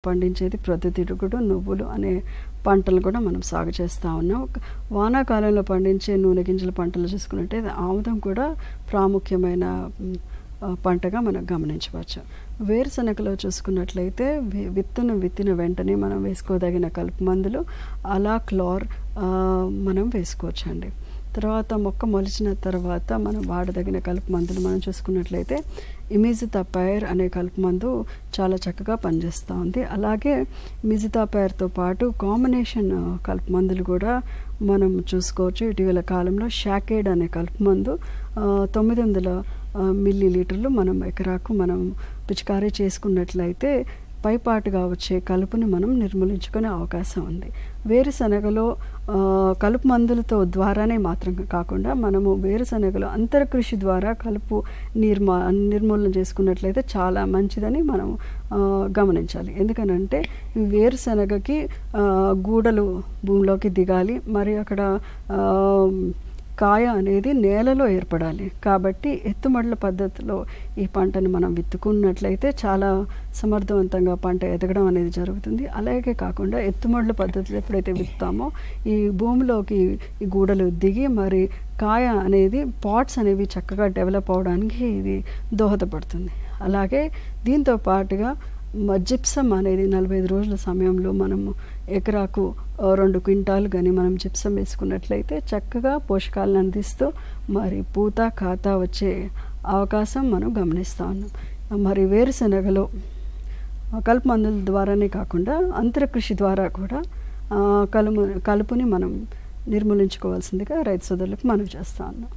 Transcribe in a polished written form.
పండించేది ప్రొద్దుతిరుగుడు, నువ్వులు అనే పంటలు కూడా మనం సాగు చేస్తూ ఉన్నాం. వానాకాలంలో పండించే నూనె గింజల పంటలు చూసుకున్నట్టయితే ఆముదం కూడా ప్రాముఖ్యమైన పంటగా మనం గమనించవచ్చు. వేరుశనగలో చూసుకున్నట్లయితే విత్తిన వెంటనే మనం వేసుకోదగిన కలుపు మందులు అలాక్లోర్ మనం వేసుకోవచ్చండి. తర్వాత మొక్క మొలిచిన తర్వాత మనం వాడదగిన కలుపు మందులు మనం చూసుకున్నట్లయితే ఇమిజితాపైర్ అనే కలుపు మందు చాలా చక్కగా పనిచేస్తూ ఉంది. అలాగే ఇమిజితాపైర్తో పాటు కాంబినేషన్ కలుపు మందులు కూడా మనం చూసుకోవచ్చు. ఇటీవల కాలంలో షాకేడ్ అనే కలుపు మందు 900 మిల్లీలీటర్లు మనం ఎకరాకు మనం పిచికారీ చేసుకున్నట్లయితే పైపాటుగా వచ్చే కలుపుని మనం నిర్మూలించుకునే అవకాశం ఉంది. వేరుశనగలో కలుపు మందులతో ద్వారానే మాత్రం కాకుండా మనము వేరుశనగలో అంతరకృషి ద్వారా కలుపు నిర్మూలన చేసుకున్నట్లయితే చాలా మంచిదని మనం గమనించాలి. ఎందుకనంటే వేరుశనగకి గూడలు భూమిలోకి దిగాలి, మరి అక్కడ కాయ అనేది నేలలో ఏర్పడాలి. కాబట్టి ఎత్తుమడుల పద్ధతిలో ఈ పంటని మనం విత్తుకున్నట్లయితే చాలా సమర్థవంతంగా పంట ఎదగడం అనేది జరుగుతుంది. అలాగే కాకుండా ఎత్తుమడుల పద్ధతిలో ఎప్పుడైతే విత్తామో ఈ భూమిలోకి ఈ గూడలు దిగి మరి కాయ అనేది పాట్స్ అనేవి చక్కగా డెవలప్ అవడానికి ఇది దోహదపడుతుంది. అలాగే దీంతో పాటుగా జిప్సమ్ అనేది 45 రోజుల సమయంలో మనము ఎకరాకు 2 క్వింటాలు కానీ మనం జిప్సమ్ వేసుకున్నట్లయితే చక్కగా పోషకాలను అందిస్తూ మరి పూత ఖాతా వచ్చే అవకాశం మనం గమనిస్తూ ఉన్నాం. మరి వేరుశనగలో కలుపు మందుల ద్వారానే కాకుండా అంతరకృషి ద్వారా కూడా కలుపుని మనం నిర్మూలించుకోవాల్సిందిగా రైతు సోదరులకు మనవి చేస్తూ ఉన్నాం.